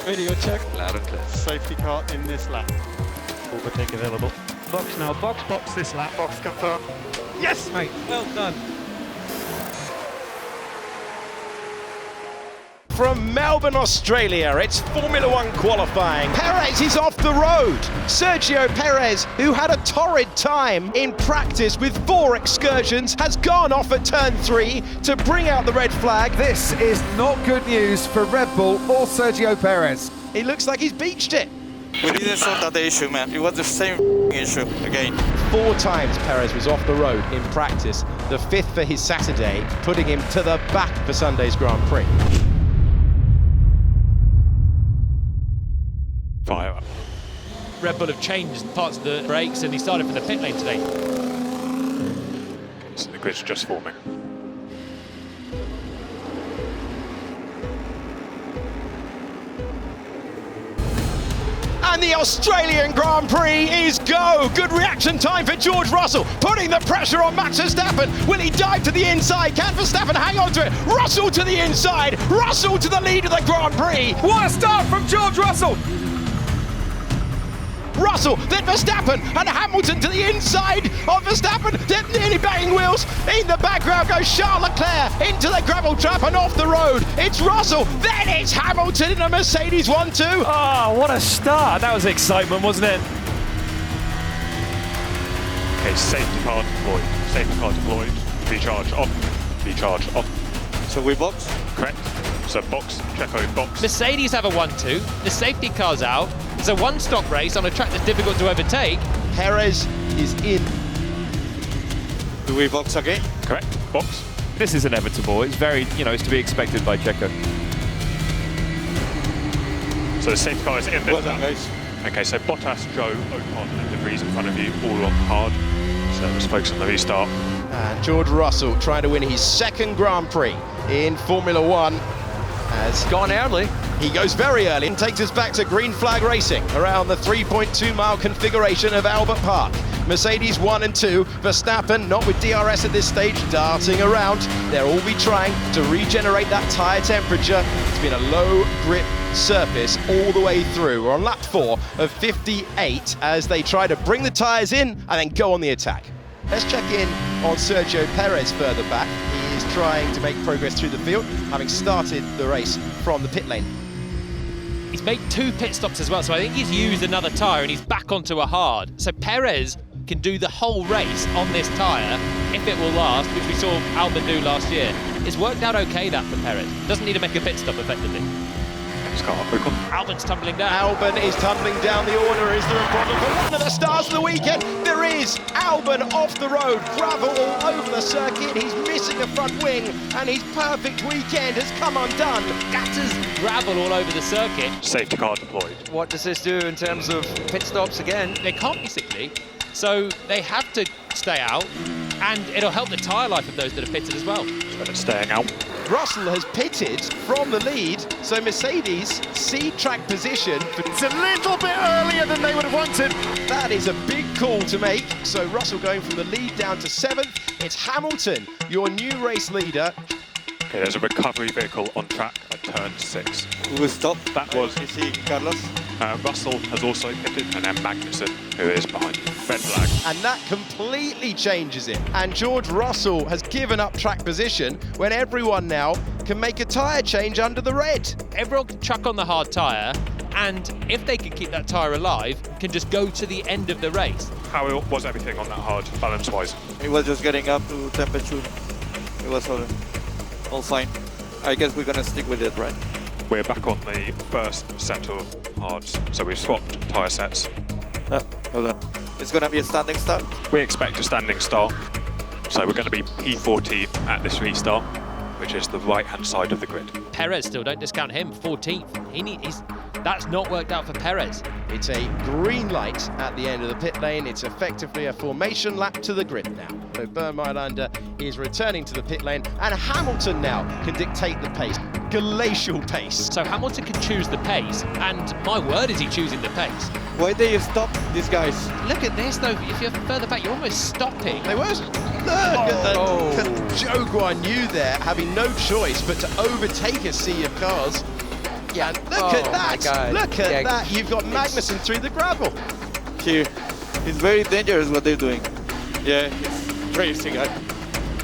Video check. Loud and clear. Safety car in this lap. Overtake available. Box now, box this lap. Box confirmed. Yes, mate. Well done. From Melbourne, Australia, it's Formula One qualifying. Perez is off the road. Sergio Perez, who had a torrid time in practice with 4 excursions, has gone off at turn 3 to bring out the red flag. This is not good news for Red Bull or Sergio Perez. It looks like he's beached it. We didn't sort out the issue, man. It was the same issue again. 4 times Perez was off the road in practice, the 5th for his Saturday, putting him to the back for Sunday's Grand Prix. Fire up. Red Bull have changed parts of the brakes and he started from the pit lane today. So the grid's just forming. And the Australian Grand Prix is go! Good reaction time for George Russell, putting the pressure on Max Verstappen. Will he dive to the inside? Can Verstappen hang on to it? Russell to the inside, Russell to the lead of the Grand Prix. What a start from George Russell! Russell, then Verstappen, and Hamilton to the inside of Verstappen. They're nearly banging wheels. In the background goes Charles Leclerc into the gravel trap and off the road. It's Russell, then it's Hamilton in a Mercedes 1-2. Oh, what a start. That was excitement, wasn't it? Okay, safety car deployed. Safety car deployed. Recharge off. Recharge off. So we box? Correct. So box, Checo, box. Mercedes have a 1-2, the safety car's out, it's a one-stop race on a track that's difficult to overtake. Perez is in. Do we box again? Correct. Box. This is inevitable. It's very, it's to be expected by Checo. So the safety car is in Well this done, lap. guys. Okay, so Bottas, Joe, Ocon and De Vries in front of you, all on hard. So let's focus on the restart. And George Russell trying to win his 2nd Grand Prix in Formula One has gone early. He goes very early and takes us back to green flag racing around the 3.2 mile configuration of Albert Park. Mercedes 1 and 2, Verstappen not with DRS at this stage, darting around. They'll all be trying to regenerate that tyre temperature. It's been a low grip surface all the way through. We're on lap 4 of 58 as they try to bring the tyres in and then go on the attack. Let's check in on Sergio Perez further back. He is trying to make progress through the field, having started the race from the pit lane. He's made 2 pit stops as well, so I think he's used another tyre and he's back onto a hard. So Perez can do the whole race on this tyre if it will last, which we saw Albon do last year. It's worked out okay, that for Perez. Doesn't need to make a pit stop effectively. Albon's tumbling down. Albon is tumbling down the order. Is there a problem for one of the stars of the weekend? There is. Albon off the road, gravel all over the circuit. He's missing a front wing, and his perfect weekend has come undone. Gatters gravel all over the circuit. Safety car deployed. What does this do in terms of pit stops again? They can't basically, so they have to stay out, and it'll help the tyre life of those that are pitted as well. So it's staying out. Russell has pitted from the lead, so Mercedes cede track position. It's a little bit earlier than they would have wanted. That is a big call to make. So Russell going from the lead down to 7th. It's Hamilton, your new race leader. Okay, there's a recovery vehicle on track at turn 6. We will stop. That was You see Carlos? Russell has also pitted, and then Magnussen, who is behind. Red flag. And that completely changes it. And George Russell has given up track position when everyone now can make a tyre change under the red. Everyone can chuck on the hard tyre, and if they can keep that tyre alive, can just go to the end of the race. How was everything on that hard, balance-wise? It was just getting up to temperature. It was all fine. I guess we're gonna stick with it, right? We're back on the first set of hards, so we've swapped tyre sets. Hold on. It's gonna be a standing start. We expect a standing start, so we're going to be P14 at this restart, which is the right-hand side of the grid. Perez still, don't discount him, 14th. That's not worked out for Perez. It's a green light at the end of the pit lane. It's effectively a formation lap to the grid now. So Bernd Mailander is returning to the pit lane, and Hamilton now can dictate the pace. Glacial pace. So Hamilton can choose the pace, and my word, is he choosing the pace. Why do you stop these guys? Look at this though, if you're further back, you're almost stopping. They were. Look at Joe Guan Yu there, having no choice but to overtake a sea of cars. Yeah, and look at that! Look at that! You've got Magnussen through the gravel. Here, it's very dangerous what they're doing. Yeah, it's crazy, guy.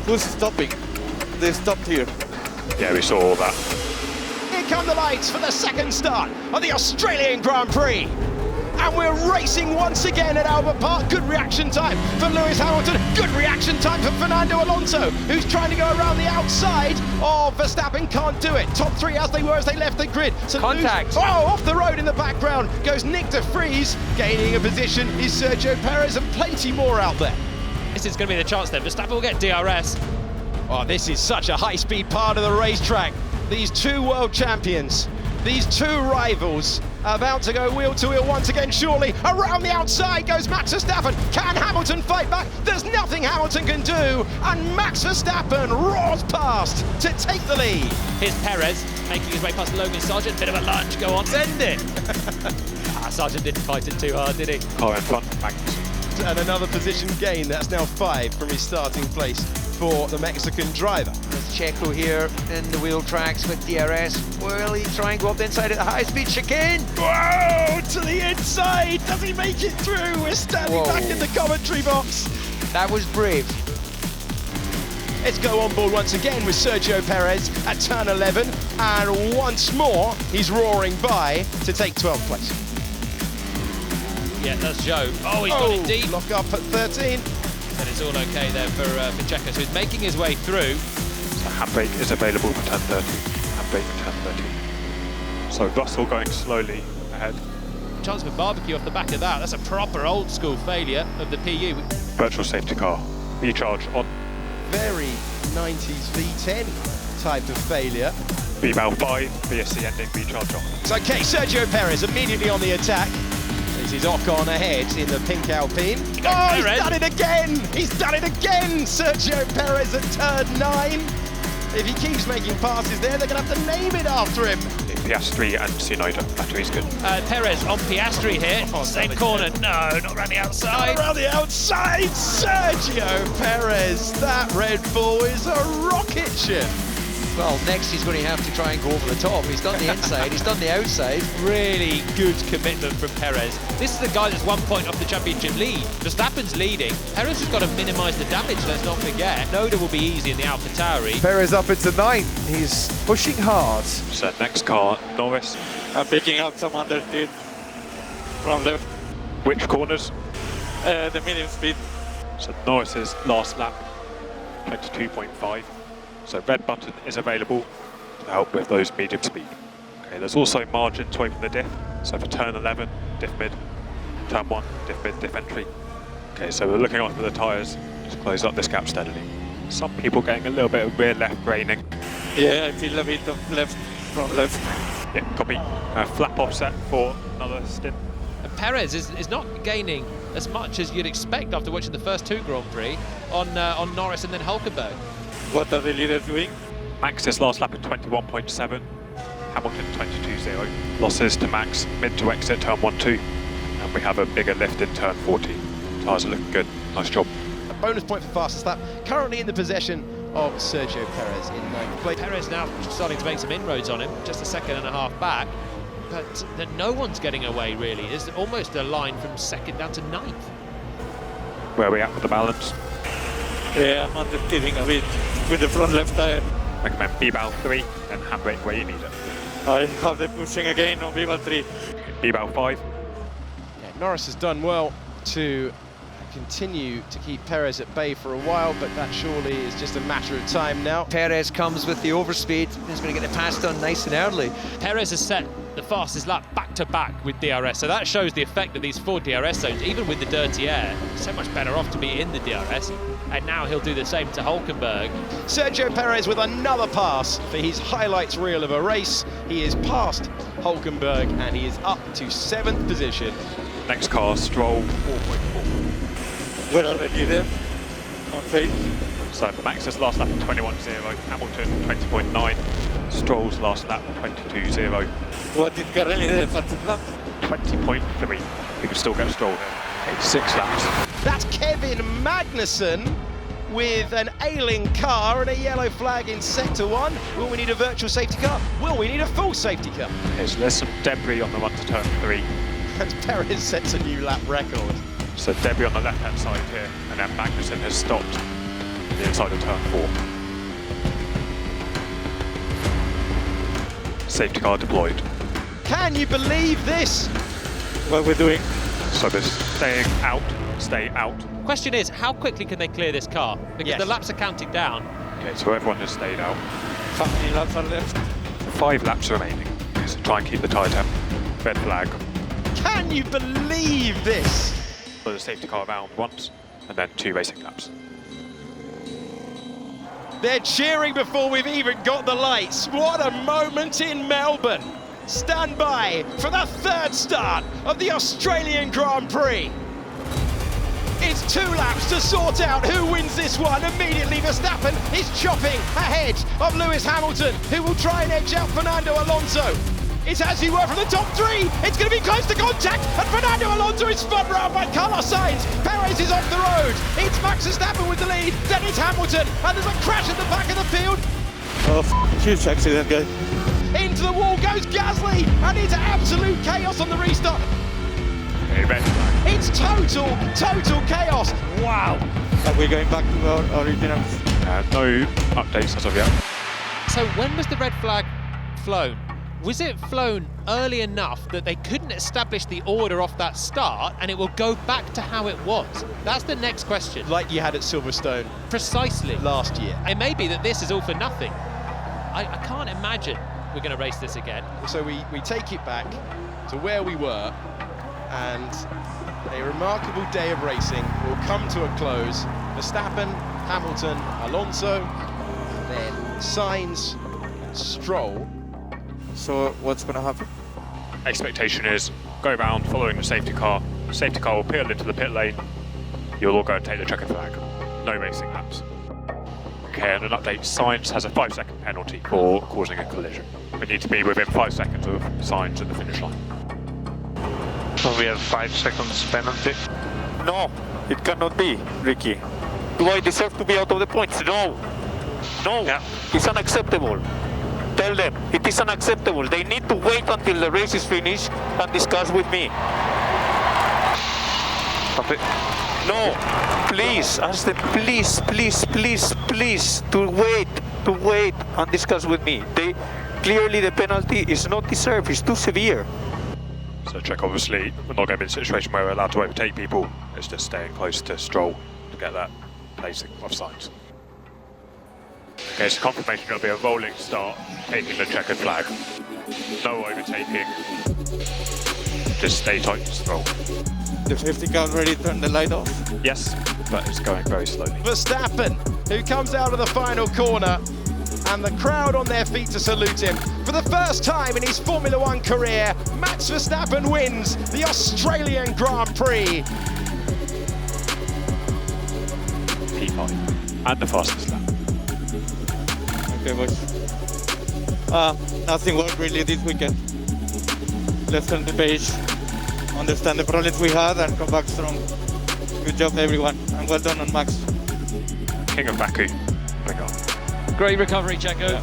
Who's stopping? They stopped here. Yeah, we saw all that. Here come the lights for the second start of the Australian Grand Prix. And we're racing once again at Albert Park. Good reaction time for Lewis Hamilton. Good reaction time for Fernando Alonso, who's trying to go around the outside. Oh, Verstappen can't do it. Top three as they were as they left the grid. So Contact. off the road in the background goes Nick de Vries. Gaining a position is Sergio Perez, and plenty more out there. This is going to be the chance then. Verstappen will get DRS. Oh, this is such a high-speed part of the racetrack. These two world champions, these two rivals, about to go wheel to wheel once again, surely. Around the outside goes Max Verstappen. Can Hamilton fight back? There's nothing Hamilton can do. And Max Verstappen roars past to take the lead. Here's Perez making his way past Logan Sargent. Bit of a lunge. Go on, send it. Sargent didn't fight it too hard, did he? Car in front, Magnus. And another position gain. That's now 5 from his starting place for the Mexican driver. There's Checo here in the wheel tracks with DRS. Will he try and go up the inside at the high-speed chicane? Whoa! To the inside! Does he make it through? We're standing back in the commentary box. That was brave. Let's go on board once again with Sergio Perez at turn 11. And once more, he's roaring by to take 12th place. Yeah, that's Joe. Oh, he's got it deep. Lock up at 13. But it's all okay there for Checo. So he's making his way through. So handbrake is available for turn 30. Handbrake for turn 30. So Russell going slowly ahead. Chance for barbecue off the back of that. That's a proper old school failure of the PU. Virtual safety car. Recharge on. Very 90s V10 type of failure. V-valve 5, VSC ending, recharge on. It's okay, Sergio Perez immediately on the attack. This is Ocon ahead in the pink Alpine. Oh, he's done it again! He's done it again! Sergio Perez at turn 9. If he keeps making passes there, they're going to have to name it after him. Piastri and Tsunoda. Battery's good. Perez on Piastri here. Same corner. No, not around the outside. Around the outside, Sergio Perez. That Red Bull is a rocket ship. Well, next he's going to have to try and go over the top. He's done the inside, he's done the outside. Really good commitment from Perez. This is the guy that's 1 point off the championship lead. Verstappen's leading. Perez has got to minimise the damage, let's not forget. Noda will be easy in the AlphaTauri. Perez up into 9th. He's pushing hard. So next car, Norris. I'm picking up some understeer from left. Which corners? The medium speed. So Norris's last lap, 22.5. So red button is available to help with those medium speed. Okay, there's also margins away from the diff. So for turn 11, diff mid, turn 1, diff mid, diff entry. Okay, so we're looking after the tyres to close up this gap steadily. Some people getting a little bit of rear left braining. Yeah, I feel a bit of left from left. Yeah, copy. Flap offset for another stint. And Perez is not gaining as much as you'd expect after watching the first 2 Grand Prix on Norris and then Hulkenberg. What are the leaders doing? Max's last lap at 21.7, Hamilton 22.0. Losses to Max, mid to exit turn 1-2, and we have a bigger lift in turn 40. Tyres are looking good, nice job. A bonus point for fastest lap, currently in the possession of Sergio Perez in 9th place. Perez now starting to make some inroads on him, just a second and a half back, but no one's getting away really. It's almost a line from 2nd down to 9th. Where are we at with the balance? Yeah, I'm understeering a bit with the front left tire. Recommend B-valve 3 and handbrake where you need it. I have the pushing again on V-valve 3. B-valve 5. Yeah, Norris has done well to continue to keep Perez at bay for a while, but that surely is just a matter of time now. Perez comes with the overspeed. He's going to get the pass done nice and early. Perez has set the fastest lap back-to-back with DRS, so that shows the effect of these 4 DRS zones, even with the dirty air. So much better off to be in the DRS, and now he'll do the same to Hulkenberg. Sergio Perez with another pass for his highlights reel of a race. He is past Hulkenberg and he is up to 7th position. Next car, Stroll 4.4. Where are the leaders? On face. So Max's last lap at 21.0, Hamilton 20.9, Stroll's last lap 22.0. What is currently the fastest lap? 20.3. We can still get Stroll here. Okay, 6 laps. That's Kevin Magnussen with an ailing car and a yellow flag in sector 1. Will we need a virtual safety car? Will we need a full safety car? Okay, so there's some debris on the run to turn 3. And Perez sets a new lap record. So debris on the left-hand side here, and then Magnussen has stopped the inside of turn 4. Safety car deployed. Can you believe this? What we're doing? So they're staying out, stay out. Question is, how quickly can they clear this car? Because Yes. the laps are counting down. Okay, so everyone has stayed out. How many laps are left? 5 laps remaining. Okay, so try and keep the tyre temp. Red flag. Can you believe this? Put the safety car around once, and then 2 racing laps. They're cheering before we've even got the lights. What a moment in Melbourne. Stand by for the 3rd start of the Australian Grand Prix. It's 2 laps to sort out who wins this one. Immediately Verstappen is chopping ahead of Lewis Hamilton, who will try and edge out Fernando Alonso. It's as you were from the top 3. It's going to be close to contact, and Fernando Alonso is spun round by Carlos Sainz. Perez is off the road. It's Max Verstappen with the lead. Then it's Hamilton, and there's a crash at the back of the field. Oh, huge accident, guys. Into the wall goes Gasly, and into absolute chaos on the restart. Okay, red flag. It's total chaos. Wow. Are we going back to our originals? No updates as of yet. So when was the red flag flown? Was it flown early enough that they couldn't establish the order off that start and it will go back to how it was? That's the next question. Like you had at Silverstone Precisely. last year. It may be that this is all for nothing. I can't imagine we're going to race this again. So we take it back to where we were, and a remarkable day of racing will come to a close. Verstappen, Hamilton, Alonso, then Sainz, Stroll. So what's going to happen? Expectation is go round following the safety car. The safety car will peel into the pit lane. You'll all go and take the checkered flag. No racing laps. Okay, and an update, Sainz has a 5-second penalty for causing a collision. We need to be within 5 seconds of Sainz at the finish line. So we have 5 seconds penalty. No, it cannot be, Ricky. Do I deserve to be out of the points? No. No, Yeah. it's unacceptable. Tell them, it is unacceptable. They need to wait until the race is finished and discuss with me. Okay. No, please, ask them, please, to wait and discuss with me. They clearly the penalty is not deserved, it's too severe. So check, obviously, we're not going to be in a situation where we're allowed to overtake people. It's just staying close to Stroll to get that placing of Sainz. Okay, so confirmation it'll be a rolling start, taking the checkered flag. No overtaking. Just stay tight to Stroll. The safety car already turned the light off. Yes, but it's going very slowly. Verstappen, who comes out of the final corner, and the crowd on their feet to salute him. For the first time in his Formula One career, Max Verstappen wins the Australian Grand Prix. P5. And the fastest lap. Okay, boys. Nothing worked really this weekend. Let's turn the page, understand the problems we had, and come back strong. Good job, everyone, and well done on Max. King of Baku. Bring on. Great recovery, Checo.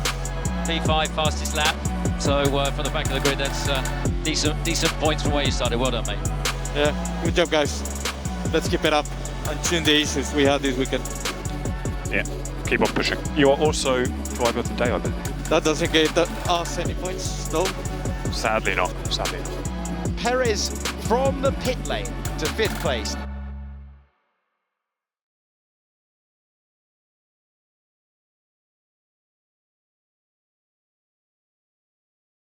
P5, fastest lap. So from the back of the grid, that's decent points from where you started. Well done, mate. Yeah, good job, guys. Let's keep it up and tune the issues we had this weekend. Yeah, keep on pushing. You are also driver of the day, I believe. That doesn't get us any points, though. Sadly not. Sadly not. Perez from the pit lane to 5th place.